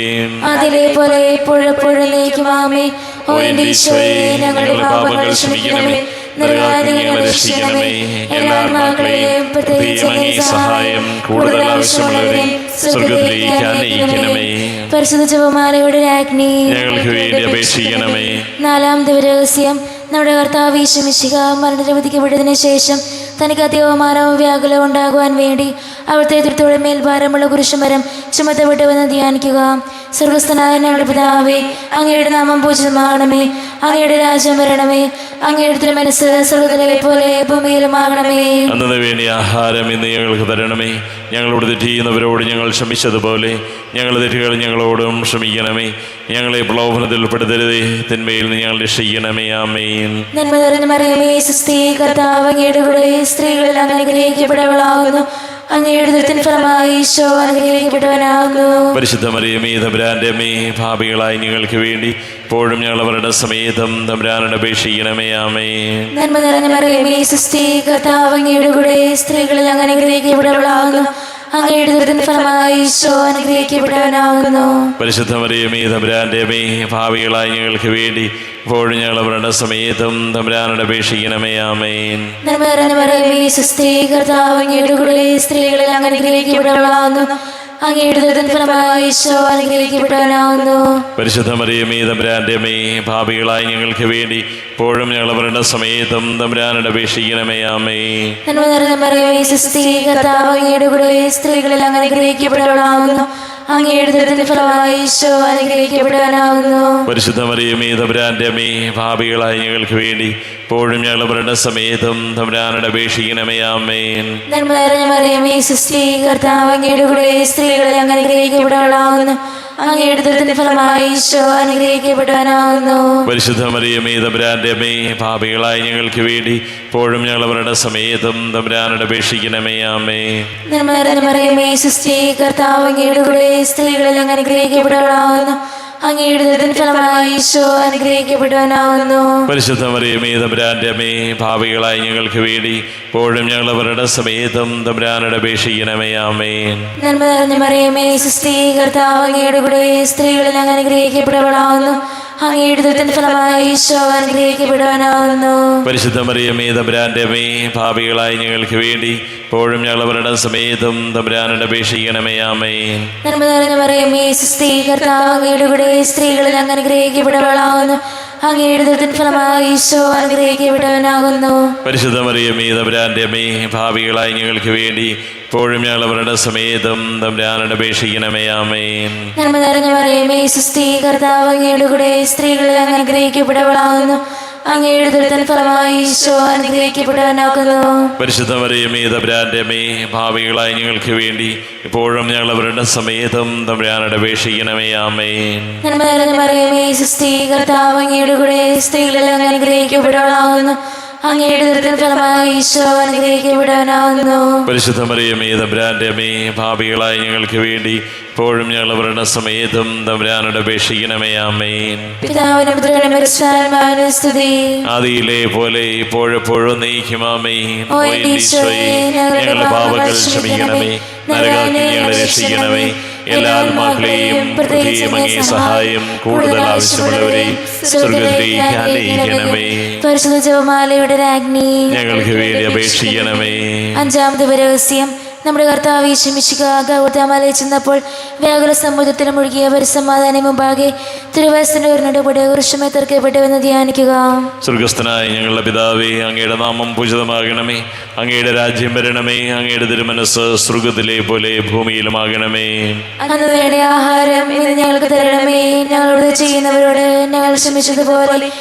അതിലെ പോലെ എപ്പോഴെപ്പോഴും നീക്കും. ആമേൻ. ഓ എന്റെ ഈശോയെ, ഞങ്ങളുടെ പാപങ്ങൾ ക്ഷമിക്കണമേ, നരകാഗ്നിയിൽ രക്ഷിക്കണമേ. എല്ലാ ആത്മാക്കളെയും പ്രത്യേകിച്ച് അങ്ങേ സഹായം കൂടുതൽ ആവശ്യമുള്ളവരെ സ്വർഗ്ഗത്തിലേക്ക് ആനയിക്കണമേ. പരിശുദ്ധ ജപമാലയുടെ രാജ്ഞി, ഞങ്ങൾക്ക് വേണ്ടി അപേക്ഷിക്കണമേ. നാലാമത്തെ രഹസ്യം, നമ്മുടെ കർത്താവ് ഈശോ മിശിഹാ മരണത്തിൽ വിധിക്കപ്പെട്ടതിന് ശേഷം തനിക്ക് അത്യവമാനവും വ്യാകുലവും ഉണ്ടാകുവാൻ വേണ്ടി അവിടുത്തെ എതിർത്തോടെ മേൽഭാരമുള്ള കുരിശുമരം ചുമത്തപ്പെട്ടുവെന്ന് ധ്യാനിക്കുക. സ്വർഗസ്ഥനായ ഞങ്ങളുടെ പിതാവേ, അങ്ങയുടെ നാമം പൂജിതമാകണമേ, അങ്ങയുടെ രാജ്യം വരണമേ, അങ്ങയുടെ തിരുമനസ്സ് സ്വർഗ്ഗത്തിലെ പോലെ ഭൂമിയിലുമാകണമേ. അന്നു വേണ്ടി ആഹാരം ഇന്ന് ഞങ്ങൾക്ക് തരണമേ. ഞങ്ങളോട് തെറ്റ് ചെയ്യുന്നവരോട് ഞങ്ങൾ ക്ഷമിച്ചതുപോലെ ഞങ്ങളുടെ തെറ്റുകൾ ഞങ്ങളോടും ക്ഷമിക്കണമേ. ഞങ്ങളെ പ്രലോഭനത്തിൽ ഉൾപ്പെടുത്തരുതേ, തിന്മയിൽ നിന്ന് ഞങ്ങൾ രക്ഷിക്കണമേ. ആമേൻ. നന്മ നിറഞ്ഞ മറിയമേ, സ്വസ്തി, കർത്താവ് അങ്ങയുടെ കൂടെ സ്ത്രീകളിൽ അങ്ങ് അനുഗ്രഹിക്കപ്പെട്ടവളാകുന്നു. അങ്ങയുടെ ഉദരത്തിൻ ഫലമായി ഈശോ അനുഗ്രഹിക്കപ്പെട്ടവനാകുന്നു. പരിശുദ്ധ മറിയമേ തമ്പുരാന്റെ അമ്മേ, പാപികളായി ഞങ്ങൾക്ക് വേണ്ടി ഇപ്പോഴും ഞങ്ങൾ അവരുടെ സമയത്തും തമ്പുരാനോട് അപേക്ഷിക്കണമേ. ആമേൻ. നന്മ നിറഞ്ഞ മറിയമേ, സ്വസ്തി, കർത്താവ് അങ്ങയുടെ കൂടെ സ്ത്രീകളിൽ അങ്ങ് അനുഗ്രഹിക്കപ്പെട്ടവളാകുന്നു. അങ്ങയുടെ ഉദരത്തിൻ ഫലമായി ഈശോ അനുഗ്രഹിക്കപ്പെട്ടവനാകുന്നു. പരിശുദ്ധ മറിയമേ തമ്പുരാന്റെ അമ്മേ, പാപികളായി ഞങ്ങൾക്ക് വേണ്ടി ഇപ്പോഴും ഞങ്ങൾ അവരുടെ സമയത്തും തമ്പുരാനോട് അപേക്ഷിക്കണമേ. ആമേൻ. നന്മ നിറഞ്ഞ മറിയമേ, സ്വസ്തി, കർത്താവ് അങ്ങയുടെ കൂടെ സ്ത്രീകളിൽ അങ്ങ് അനുഗ്രഹിക്കപ്പെട്ടവളാകുന്നു. അങ്ങയുടെ ഉദരത്തിൻ ഫലമായി ഈശോ അനുഗ്രഹിക്കപ്പെട്ടവനാകുന്നു. പരിശുദ്ധ മറിയമേ തമ്പുരാന്റെ അമ്മേ, പാപികളായി ഞങ്ങൾക്ക് വേണ്ടി ഇപ്പോഴും ഞങ്ങൾ അവരുടെ സമയത്തും തമ്പുരാനോട് അപേക്ഷിക്കണമേ. ആമേൻ. നന്മ നിറഞ്ഞ മറിയമേ, സ്വസ്തി, കർത്താവ് അങ്ങയുടെ കൂടെ സ്ത്രീകളിൽ അങ്ങ് അനുഗ്രഹിക്കപ്പെട്ടവളാകുന്നു. അങ്ങയുടെ ഉദരത്തിൻ ഫലമായി ഈശോ അനുഗ്രഹിക്കപ്പെട്ടവനാകുന്നു. പരിശുദ്ധ മറിയമേ തമ്പുരാന്റെ അമ്മേ, പാപികളായി ഞങ്ങൾക്ക് വേണ്ടി ഇപ്പോഴും ഞങ്ങൾ അവരുടെ സമയത്തും തമ്പുരാനോട് അപേക്ഷിക്കണമേ. ആമേൻ. നന്മ നിറഞ്ഞ മറിയമേ, സ്വസ്തി, കർത്താവ് അങ്ങയുടെ കൂടെ സ്ത്രീകളിൽ അങ്ങ് അനുഗ്രഹിക്കപ്പെട്ടവളാകുന്നു. അങ്ങയുടെ ഉദരത്തിൻ ഫലമായി ഈശോ അനുഗ്രഹിക്കപ്പെട്ടവനാകുന്നു. പരിശുദ്ധ മറിയമേ തമ്പുരാന്റെ അമ്മേ, പാപികളായി ഞങ്ങൾക്ക് വേണ്ടി ഇപ്പോഴും ഞങ്ങൾ അവരുടെ സമയത്തും തമ്പുരാനോട് അപേക്ഷിക്കണമേ. ആമേൻ. നന്മ നിറഞ്ഞ മറിയമേ, സ്വസ്തി, കർത്താവ് അങ്ങയുടെ കൂടെ സ്ത്രീകളിൽ അങ്ങ് അനുഗ്രഹിക്കപ്പെട്ടവളാകുന്നു. അങ്ങയുടെ ഉദരത്തിൻ ഫലമായി ഈശോ അനുഗ്രഹിക്കപ്പെട്ടവനാകുന്നു. പരിശുദ്ധ മറിയമേ തമ്പുരാന്റെ അമ്മേ, പാപികളായി ഞങ്ങൾക്ക് വേണ്ടി ഇപ്പോഴും ഞങ്ങൾ അവരുടെ സമയത്തും തമ്പുരാനോട് അപേക്ഷിക്കണമേ. ആമേൻ. നന്മ നിറഞ്ഞ മറിയമേ, സ്വസ്തി, കർത്താവ് അങ്ങയുടെ കൂടെ സ്ത്രീകളിൽ അങ്ങ് അനുഗ്രഹിക്കപ്പെട്ടവളാകുന്നു. അങ്ങയുടെ ഉദരത്തിൻ ഫലമായി ഈശോ അനുഗ്രഹിക്കപ്പെട്ടവനാകുന്നു. പരിശുദ്ധ മറിയമേ തമ്പുരാന്റെ അമ്മേ, പാപികളായി ഞങ്ങൾക്ക് വേണ്ടി ഇപ്പോഴും ഞങ്ങൾ അവരുടെ സമയത്തും തമ്പുരാനോട് അപേക്ഷിക്കണമേ. ആമേൻ. നന്മ നിറഞ്ഞ മറിയമേ, സ്വസ്തി, കർത്താവ് അങ്ങയുടെ കൂടെ സ്ത്രീകളിൽ അങ്ങ് അനുഗ്രഹിക്കപ്പെട്ടവളാകുന്നു. അങ്ങയുടെ ഉദരത്തിൻ ഫലമായി ഈശോ അനുഗ്രഹിക്കപ്പെട്ടവനാകുന്നു. പരിശുദ്ധ മറിയമേ തമ്പുരാന്റെ അമ്മേ, പാപികളായി ഞങ്ങൾക്ക് വേണ്ടി ഇപ്പോഴും ഞങ്ങൾ അവരുടെ സമയത്തും തമ്പുരാനോട് അപേക്ഷിക്കണമേ. ആമേൻ. നന്മ നിറഞ്ഞ മറിയമേ, സ്വസ്തി, കർത്താവ് അങ്ങയുടെ കൂടെ സ്ത്രീകളിൽ അങ്ങ് അനുഗ്രഹിക്കപ്പെട്ടവളാകുന്നു. അങ്ങയുടെ ഉദരത്തിൻ ഫലമായി ഈശോ അനുഗ്രഹിക്കപ്പെട്ടവനാകുന്നു. പരിശുദ്ധ മറിയമേ തമ്പുരാന്റെ അമ്മേ, പാപികളായി ഞങ്ങൾക്ക് വേണ്ടി ഇപ്പോഴും ഞങ്ങൾ അവരുടെ സമയത്തും തമ്പുരാനോട് അപേക്ഷിക്കണമേ. ആമേൻ. നന്മ നിറഞ്ഞ മറിയമേ, സ്വസ്തി, കർത്താവ് അങ്ങയുടെ കൂടെ സ്ത്രീകളിൽ അങ്ങ് അനുഗ്രഹിക്കപ്പെട്ടവളാകുന്നു. അങ്ങയുടെ ഉദരത്തിൻ ഫലമായി ഈശോ അനുഗ്രഹിക്കപ്പെട്ടവനാകുന്നു. പരിശുദ്ധ മറിയമേ തമ്പുരാന്റെ അമ്മേ, പാപികളായി ഞങ്ങൾക്ക് വേണ്ടി ഇപ്പോഴും ഞങ്ങൾ അവരുടെ സമയത്തും തമ്പുരാനോട് അപേക്ഷിക്കണമേ. ആമേൻ. പിതാവിനും പുത്രനും പരിശുദ്ധാത്മാവിനും സ്തുതി. ആദിയിലെ പോലെ ഇപ്പോഴെപ്പോഴും നീക്കും. ആമേൻ. ഓ എന്റെ ഈശോയെ, ഞങ്ങളുടെ പാപങ്ങൾ ക്ഷമിക്കണമേ, നരകാഗ്നിയിൽ ഞങ്ങളെ രക്ഷിക്കണമേ. എല്ലാ ആത്മാക്കളെയും പ്രത്യേകം അങ്ങേ സഹായം കൂടുതൽ ആവശ്യമുള്ളവരെയും സ്വർഗ്ഗത്തിലേക്ക് ആനയിക്കണമേ. പരിശുദ്ധ ജപമാലയുടെ രാജ്ഞി, ഞങ്ങൾക്ക് വേണ്ടി അപേക്ഷിക്കണമേ. അഞ്ചാമത്തെ രഹസ്യം, നമ്മുടെ കർത്താവ് ശമിശിക ഗൗതമലയിൽ ചെന്നപ്പോൾ വ്യാകുല സമുദ്രത്തിൽ മുഴുകിയ പരിസമാധാനം മുമ്പാകെ തിരുവയസ്സിൻ്റെ ഒരു നെടുപടി വൃക്ഷമേ തീർക്കപ്പെട്ടുവെന്ന് ധ്യാനിക്കുക. സ്വർഗസ്ഥനായ ഞങ്ങളുടെ പിതാവേ, അങ്ങയുടെ നാമം പൂജിതമാകണമേ. അങ്ങയുടെ രാജ്യം വരണമേ. അങ്ങയുടെ തിരുമനസ് സ്വർഗത്തിലെ പോലെ ഭൂമിയിലുമാകണമേ. അന്ന് വേണ്ട ആഹാരം ഇന്ന് ഞങ്ങൾക്ക് തരണമേ. ഞങ്ങളോട് ചെയ്യുന്നവരോട് ഞങ്ങൾ ക്ഷമിച്ചതുപോലെ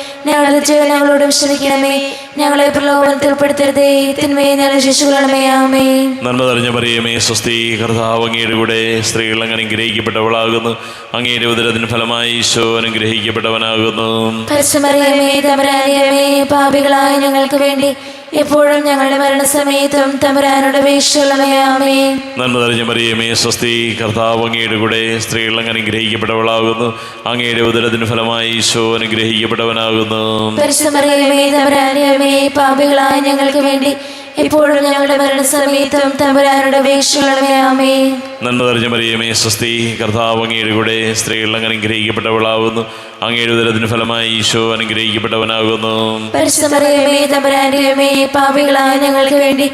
ഞങ്ങളോടും ക്ഷമിക്കണമേ. ഞങ്ങളെ പ്രലോഭനത്തിൽ ഉൾപ്പെടുത്തരുതേ, തിന്മയെ ഞങ്ങളെ ശിശുക്കളമേ. ആമേൻ. നന്മ നിറഞ്ഞ മറിയമേ, സ്വസ്തി. കർത്താവ് അങ്ങയുടെ കൂടെ സ്ത്രീകൾ അങ്ങ് അനുഗ്രഹിക്കപ്പെട്ടവളാകുന്നു. അങ്ങയുടെ ഉദരത്തിന് ഫലമായി ഈശോ അനുഗ്രഹിക്കപ്പെട്ടവനാകുന്നു. പരിശുദ്ധമറിയമേ, തമ്പുരാനേ, പാപികളായ ഞങ്ങൾക്ക് വേണ്ടി എപ്പോഴും ഞങ്ങളുടെ മരണസമയത്തും തമ്പുരാനോട് അപേക്ഷിച്ചുകൊള്ളണമേ. ആമേൻ. നന്മ നിറഞ്ഞ മറിയമേ, സ്വസ്തി. കർത്താവ് അങ്ങയുടെ കൂടെ സ്ത്രീകൾ അങ്ങ് അനുഗ്രഹിക്കപ്പെട്ടവളാകുന്നു. അങ്ങയുടെ ഉദരത്തിന് ഫലമായി ഈശോ അനുഗ്രഹിക്കപ്പെട്ടവനാകുന്നു. പരിശുദ്ധമറിയമേ, തമ്പുരാനേ, പാപികളായ ഞങ്ങൾക്ക് വേണ്ടി എപ്പോഴും ഞങ്ങളുടെ മരണസമയത്തും തമ്പുരാനോട് അപേക്ഷിച്ചുകൊള്ളണമേ. ആമേൻ. നന്മ നിറഞ്ഞ മറിയമേ, സ്വസ്തി. കർത്താവ് അങ്ങയുടെ കൂടെ സ്ത്രീകൾ അങ്ങ് അനുഗ്രഹിക്കപ്പെട്ടവളാകുന്നു. അങ്ങയുടെ ഉദരത്തിന് ഫലമായി ഈശോ അനുഗ്രഹിക്കപ്പെട്ടവനാകുന്നു. പരിശുദ്ധമറിയമേ, തമ്പുരാനേ, പാപികളായ ഞങ്ങൾക്ക് വേണ്ടി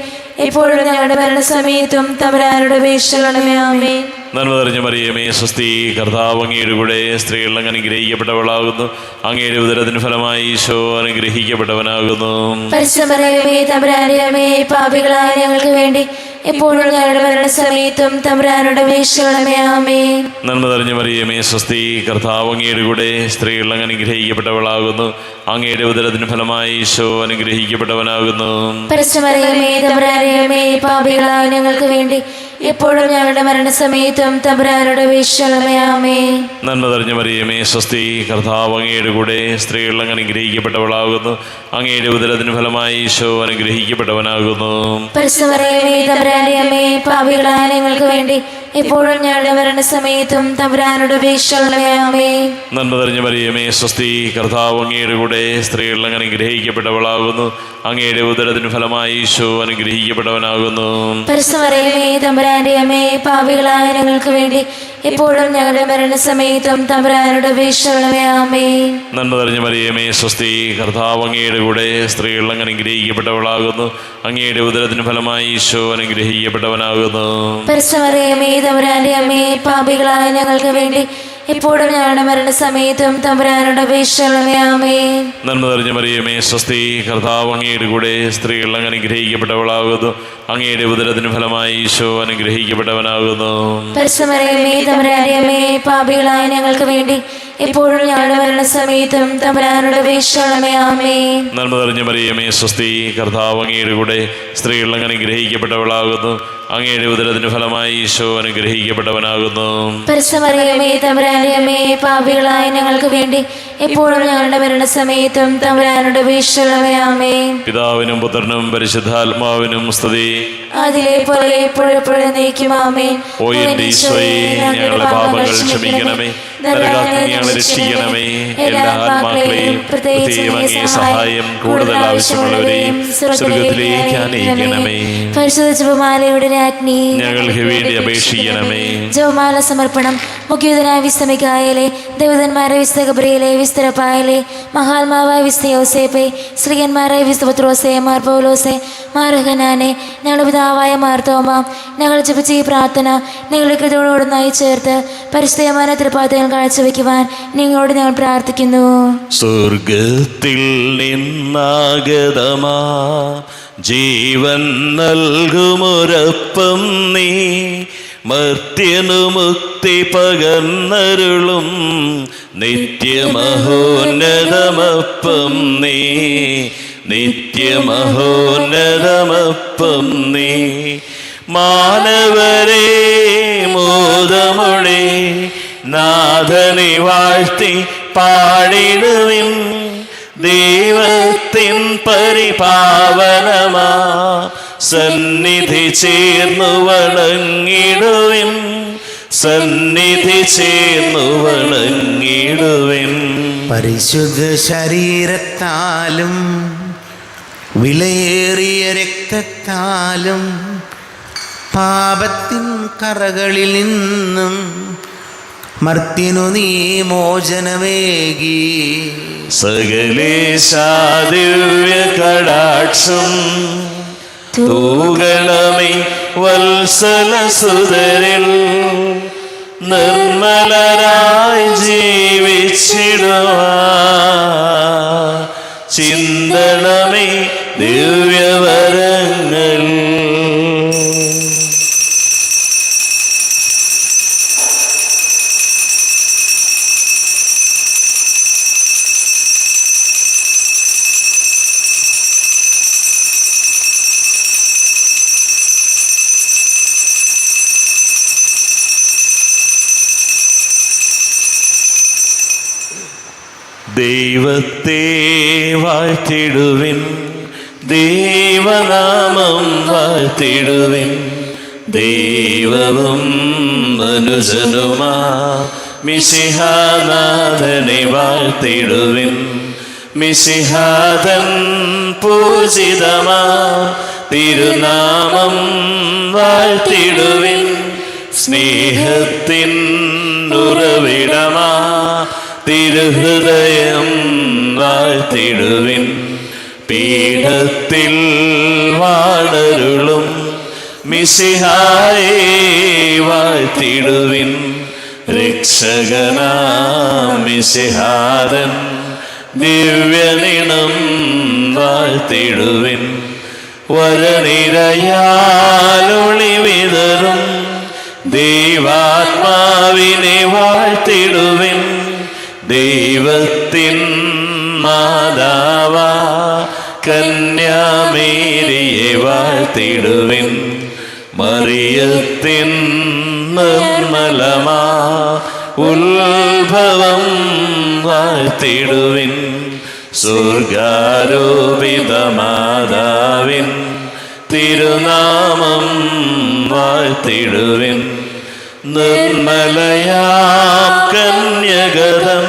എപ്പോഴും ഞങ്ങളുടെ മരണസമയത്തും തമ്പുരാനോട് അപേക്ഷിച്ചുകൊള്ളണമേ. ആമേൻ. നന്മ നിറഞ്ഞ മറിയമേ, സ്വസ്തി. കർത്താവ് അങ്ങയുടെ കൂടെ സ്ത്രീകൾ അങ്ങ് അനുഗ്രഹിക്കപ്പെട്ടവളാകുന്നു. അങ്ങയുടെ ഉദരത്തിന് ഫലമായി ഈശോ അനുഗ്രഹിക്കപ്പെട്ടവനാകുന്നു. പരിശുദ്ധമറിയമേ, തമ്പുരാനേ, പാപികളായ ഞങ്ങൾക്ക് വേണ്ടി എപ്പോഴും ഞങ്ങളുടെ മരണസമയത്തും തമ്പുരാനോട് അപേക്ഷിച്ചുകൊള്ളണമേ. ആമേൻ. നന്മ നിറഞ്ഞ മറിയമേ, സ്വസ്തി. കർത്താവ് അങ്ങയുടെ കൂടെ സ്ത്രീകൾ അങ്ങ് അനുഗ്രഹിക്കപ്പെട്ടവളാകുന്നു. അങ്ങയുടെ ഉദരത്തിന് ഫലമായി ഈശോ അനുഗ്രഹിക്കപ്പെട്ടവനാകുന്നു. പരിശുദ്ധമറിയമേ, തമ്പുരാനേ, പാപികളായ ഞങ്ങൾക്ക് വേണ്ടി എപ്പോഴും ഞങ്ങളുടെ മരണസമയത്തും തമ്പുരാനോട് അപേക്ഷിച്ചുകൊള്ളണമേ. ആമേൻ. നന്മ നിറഞ്ഞ മറിയമേ, സ്വസ്തി. കർത്താവ് അങ്ങയുടെ കൂടെ സ്ത്രീകൾ അങ്ങ് അനുഗ്രഹിക്കപ്പെട്ടവളാകുന്നു. അങ്ങയുടെ ഉദരത്തിന് ഫലമായി ഈശോ അനുഗ്രഹിക്കപ്പെട്ടവനാകുന്നു. പരിശുദ്ധമറിയമേ, തമ്പുരാനേ, പാപികളായ ഞങ്ങൾക്ക് വേണ്ടി എപ്പോഴും ഞങ്ങളുടെ മരണസമയത്തും തമ്പുരാനോട് അപേക്ഷിച്ചുകൊള്ളണമേ. ആമേൻ. നന്മ നിറഞ്ഞ മറിയമേ, സ്വസ്തി. കർത്താവ് അങ്ങയുടെ കൂടെ സ്ത്രീകൾ അങ്ങ് അനുഗ്രഹിക്കപ്പെട്ടവളാകുന്നു. അങ്ങയുടെ ഉദരത്തിന് ഫലമായി ഈശോ അനുഗ്രഹിക്കപ്പെട്ടവനാകുന്നു. പരിശുദ്ധമറിയമേ, തമ്പുരാനേ, പാപികളായ ഞങ്ങൾക്ക് വേണ്ടി എപ്പോഴും ഞങ്ങളുടെ മരണസമയത്തും തമ്പുരാനോട് അപേക്ഷിച്ചുകൊള്ളണമേ. ആമേൻ. നന്മ നിറഞ്ഞ മറിയമേ, സ്വസ്തി. കർത്താവ് അങ്ങയുടെ കൂടെ സ്ത്രീകൾ അങ്ങ് അനുഗ്രഹിക്കപ്പെട്ടവളാകുന്നു. അങ്ങയുടെ ഉദരത്തിന് ഫലമായി ഈശോ അനുഗ്രഹിക്കപ്പെട്ടവനാകുന്നു. പരിശുദ്ധമറിയമേ, തമ്പുരാനേ, പാപികളായ ഞങ്ങൾക്ക് വേണ്ടി എപ്പോഴും ഞങ്ങളുടെ മരണസമയത്തും തമ്പുരാനോട് അപേക്ഷിച്ചുകൊള്ളണമേ. ആമേൻ. നന്മ നിറഞ്ഞ മറിയമേ, സ്വസ്തി. കർത്താവ് അങ്ങയുടെ കൂടെ സ്ത്രീകൾ അങ്ങ് അനുഗ്രഹിക്കപ്പെട്ടവളാകുന്നു. അങ്ങയുടെ ഉദരത്തിന് ഫലമായി ഈശോ അനുഗ്രഹിക്കപ്പെട്ടവനാകുന്നു. പരിശുദ്ധമറിയമേ, തമ്പുരാനേ, പാപികളായ ഞങ്ങൾക്ക് വേണ്ടി എപ്പോഴും ഞങ്ങളുടെ മരണസമയത്തും തമ്പുരാനോട് അപേക്ഷിച്ചുകൊള്ളണമേ. ആമേൻ. നന്മ നിറഞ്ഞ മറിയമേ, സ്വസ്തി. കർത്താവ് അങ്ങയുടെ കൂടെ സ്ത്രീകൾ അങ്ങ് അനുഗ്രഹിക്കപ്പെട്ടവളാകുന്നു. അങ്ങയുടെ ഉദരത്തിന് ഫലമായി ഈശോ അനുഗ്രഹിക്കപ്പെട്ടവനാകുന്നു. പരിശുദ്ധമറിയമേ, തമ്പുരാനേ, പാപികളായ ഞങ്ങൾക്ക് വേണ്ടി എപ്പോഴും ഞങ്ങളുടെ മരണസമയത്തും തമ്പുരാനോട് അപേക്ഷിച്ചുകൊള്ളണമേ. ആമേൻ. പിതാവിനും പുത്രനും പരിശുദ്ധാത്മാവിനും സ്തുതി. അതിലെ പോലെ എപ്പോഴും നയിക്കും. ആമേൻ. ഓ എൻ്റെ ഈശോയെ, ഞങ്ങളുടെ പാപങ്ങൾ ക്ഷമിക്കണമേ. നരകാഗ്നി ഞങ്ങളെ രക്ഷിക്കണമേ. എല്ലാ ആത്മാക്കളെയും പ്രത്യേകം അങ്ങേ സഹായം കൂടുതൽ ആവശ്യമുള്ളവരെയും സ്വർഗത്തിലേക്ക് അനയിക്കണമേ. പരിശുദ്ധ ജപമാലയുടെ രാജ്ഞി, ഞങ്ങൾക്ക് വേണ്ടി അപേക്ഷിക്കണമേ. ജപമാല സമർപ്പണം. മുഖ്യനായ വിശുദ്ധ മിഖായേലേ, ദേവതന്മാരായ വിശുദ്ധ ഗബ്രിയേലേ, വിശുദ്ധ റഫായേലേ, മഹാത്മാവായ വിശുദ്ധ യോസേപ്പേ, ശ്രീകന്മാരായ വിശുദ്ധ പത്രോസേ, മാർ പൗലോസേ, മാർ ഹനാനെ, ഞങ്ങളുടെ പിതാവായ മാർത്തോമ, ഞങ്ങൾ ജപിച്ച ഈ പ്രാർത്ഥന നിങ്ങളുടെ കൃതയോടൊന്നായി ചേർത്ത് പരിശുദ്ധമായ തൃപ്പാദങ്ങൾ കാഴ്ചവെക്കുവാൻ നിങ്ങളോട് ഞങ്ങൾ പ്രാർത്ഥിക്കുന്നു. സ്വർഗത്തിൽ നിന്നാഗതമാ ജീവൻ നൽകുമൊരപ്പം നീ, മർത്യനു മുക്തി പകർന്നരുളും നിത്യമഹോന്നതമപ്പം നീ, നിത്യമഹോന്നതമപ്പം നീ. മാനവരെ മോദമൊഴി നാഥനെ വാഴ്ത്തി പാടിടുവിൻ, ദൈവത്തിൻ പരിപാവനമാ സന്നിധി ചേർന്നു വണങ്ങിടുവിൻ, സന്നിധി ചേർന്നു വണങ്ങിടുവിൻ. പരിശുദ്ധ ശരീരത്താലും വിലയേറിയ രക്തത്താലും പാപത്തിൻ കറകളിൽ നിന്നും മർത്യനു നീ മോചനമേകി. സകലേശാ ദിവ്യ കടാക്ഷം തൂകണമേ വത്സലസുതരിൽ നിർമ്മലരായി ജീവിച്ചിടുവാൻ ചിന്തണമേ ദിവ്യവരങ്ങൾ. ദൈവത്തെ വാഴ്ത്തിടുവിൻ, ദൈവനാമം വാഴ്ത്തിടുവിൻ. ദൈവവും മനുഷ്യനുമാ മിശിഹാനാഥനെ വാഴ്ത്തിടുവിൻ. മിശിഹാതൻ പൂജിതമാ തിരുനാമം വാഴ്ത്തിടുവിൻ. സ്നേഹത്തിൻ ഉറവിടമാ തിരുഹൃദയം വാഴ്ത്തിടുവിൻ. പീഠത്തിൽ വാണരുളും മിശിഹായെ വാഴ്ത്തിടുവിൻ. രക്ഷകനാം മിശിഹാരൻ ദിവ്യനിണം വാഴ്ത്തിടുവിൻ. വരനിരയാലൊളി വിതറും ദൈവാത്മാവിനെ വാഴ്ത്തിടുവിൻ. ദൈവത്തിൻ മാതാവാ കന്യാമേരിയെ വാഴ്ത്തിടുവിൻ. മറിയത്തിൻ നിർമ്മലമാ ഉത്ഭവം വാഴ്ത്തിടുവിൻ. സ്വർഗാരോപിത മാതാവിൻ തിരുനാമം വാഴ്ത്തിടുവിൻ. നിർമ്മലയാം കന്യകതം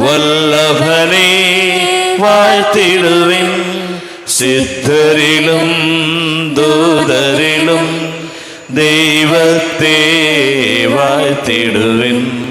വല്ലഭനെ വാഴ്ത്തിടുവിൻ. സിദ്ധരിലും ദൂതരിലും ദൈവത്തെ വാഴ്ത്തിടുവിൻ.